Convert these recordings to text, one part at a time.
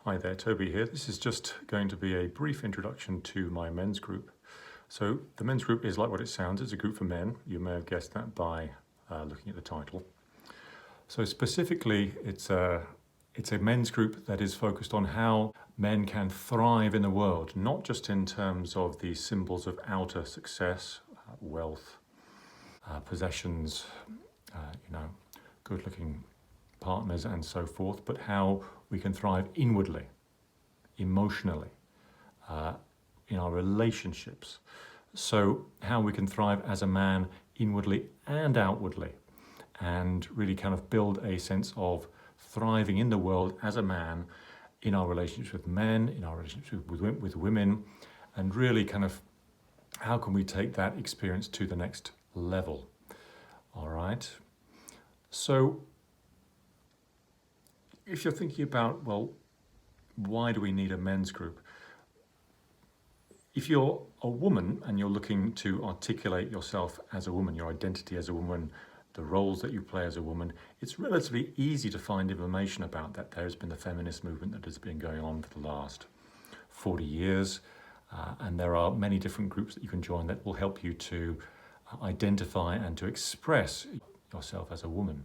Hi there, Toby here. This is just going to be a brief introduction to my men's group. So the men's group is like what it sounds, it's a group for men. You may have guessed that by looking at the title. So specifically, it's a men's group that is focused on how men can thrive in the world, not just in terms of the symbols of outer success, wealth, possessions, good-looking partners and so forth, but how we can thrive inwardly, emotionally, in our relationships. So how we can thrive as a man inwardly and outwardly, and really kind of build a sense of thriving in the world as a man, in our relationships with men, in our relationships with women, and really kind of how can we take that experience to the next level. All right. So if you're thinking about, well, why do we need a men's group? If you're a woman and you're looking to articulate yourself as a woman, your identity as a woman, the roles that you play as a woman, it's relatively easy to find information about that. There's been the feminist movement that has been going on for the last 40 years, and there are many different groups that you can join that will help you to identify and to express yourself as a woman.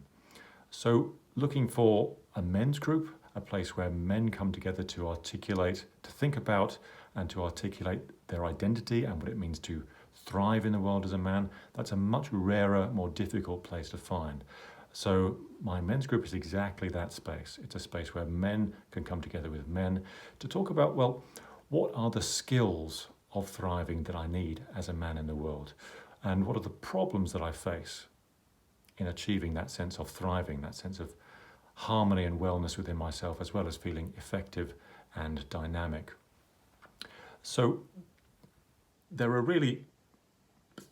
So looking for a men's group, a place where men come together to articulate, to think about and to articulate their identity and what it means to thrive in the world as a man, that's a much rarer, more difficult place to find. So my men's group is exactly that space. It's a space where men can come together with men to talk about, well, what are the skills of thriving that I need as a man in the world? And what are the problems that I face in achieving that sense of thriving, that sense of harmony and wellness within myself, as well as feeling effective and dynamic. So there are really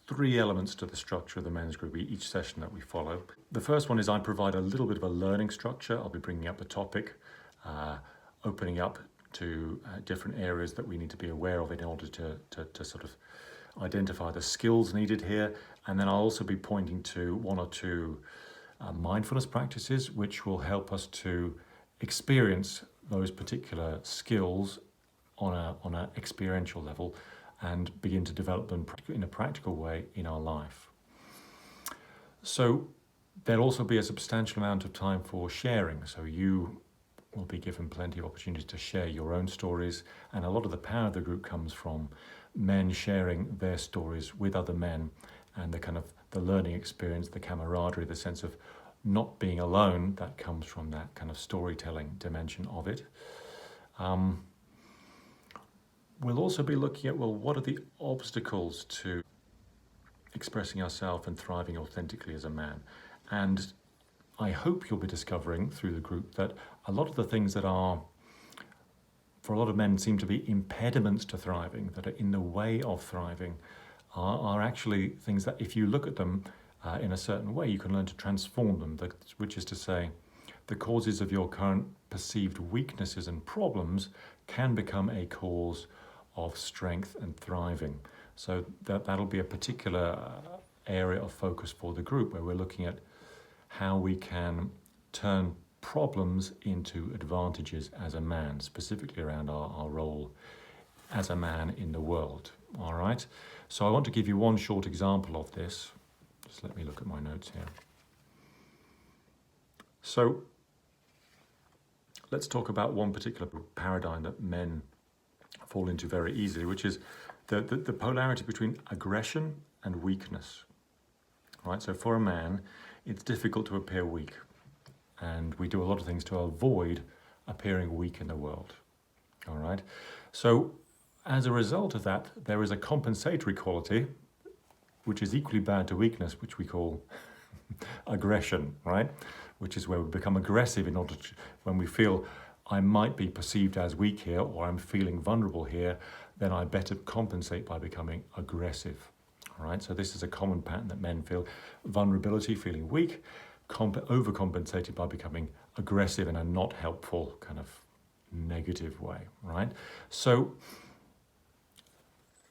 three elements to the structure of the men's group, each session that we follow. The first one is I provide a little bit of a learning structure. I'll be bringing up a topic, opening up to different areas that we need to be aware of in order to sort of identify the skills needed here. And then I'll also be pointing to one or two mindfulness practices which will help us to experience those particular skills on an experiential level and begin to develop them in a practical way in our life. So there'll also be a substantial amount of time for sharing. So you will be given plenty of opportunities to share your own stories, and a lot of the power of the group comes from men sharing their stories with other men, and the learning experience, the camaraderie, the sense of not being alone that comes from that kind of storytelling dimension of it. We'll also be looking at, well, what are the obstacles to expressing ourselves and thriving authentically as a man? And I hope you'll be discovering through the group that a lot of the things that are, for a lot of men, seem to be impediments to thriving, that are in the way of thriving, are actually things that if you look at them in a certain way, you can learn to transform them, which is to say, the causes of your current perceived weaknesses and problems can become a cause of strength and thriving. So that'll be a particular area of focus for the group, where we're looking at how we can turn problems into advantages as a man, specifically around our role as a man in the world. All right. So I want to give you one short example of this. Just let me look at my notes here. So let's talk about one particular paradigm that men fall into very easily, which is the polarity between aggression and weakness. Right. So for a man, it's difficult to appear weak, and we do a lot of things to avoid appearing weak in the world. All right. So as a result of that, there is a compensatory quality, which is equally bad to weakness, which we call aggression, right? Which is where we become aggressive in order to, when we feel I might be perceived as weak here, or I'm feeling vulnerable here, then I better compensate by becoming aggressive. All right, so this is a common pattern that men feel: vulnerability, feeling weak, overcompensated by becoming aggressive in a not helpful kind of negative way, right? So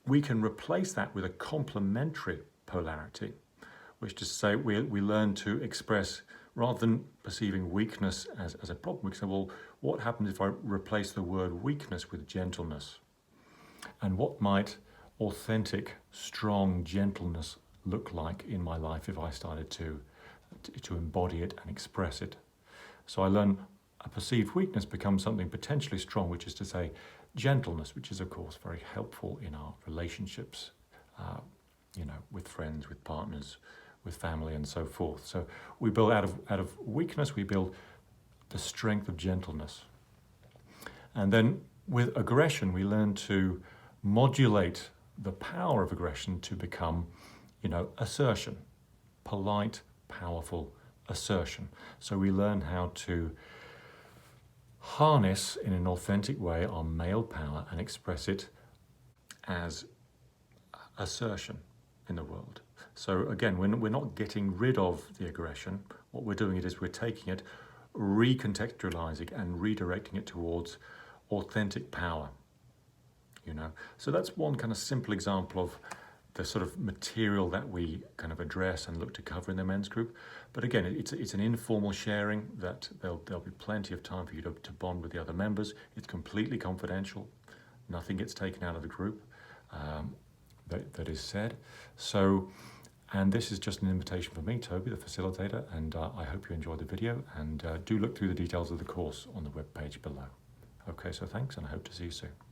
we can replace that with a complementary polarity, which is to say we learn to express, rather than perceiving weakness as a problem, we say, well, what happens if I replace the word weakness with gentleness? And what might authentic, strong gentleness look like in my life if I started to embody it and express it? So I learn a perceived weakness becomes something potentially strong, which is to say gentleness, which is of course very helpful in our relationships, with friends, with partners, with family, and so forth. So we build out of weakness, we build the strength of gentleness. And then with aggression, we learn to modulate the power of aggression to become, assertion, polite, powerful assertion. So we learn how to harness in an authentic way our male power and express it as assertion in the world. So again, we're not getting rid of the aggression. What we're doing is we're taking it, recontextualizing and redirecting it towards authentic power. So that's one kind of simple example of the sort of material that we kind of address and look to cover in the men's group. But again, it's an informal sharing that there'll be plenty of time for you to bond with the other members. It's completely confidential. Nothing gets taken out of the group that is said. So, and this is just an invitation for me, Toby, the facilitator, and I hope you enjoyed the video, and do look through the details of the course on the webpage below. Okay, so thanks, and I hope to see you soon.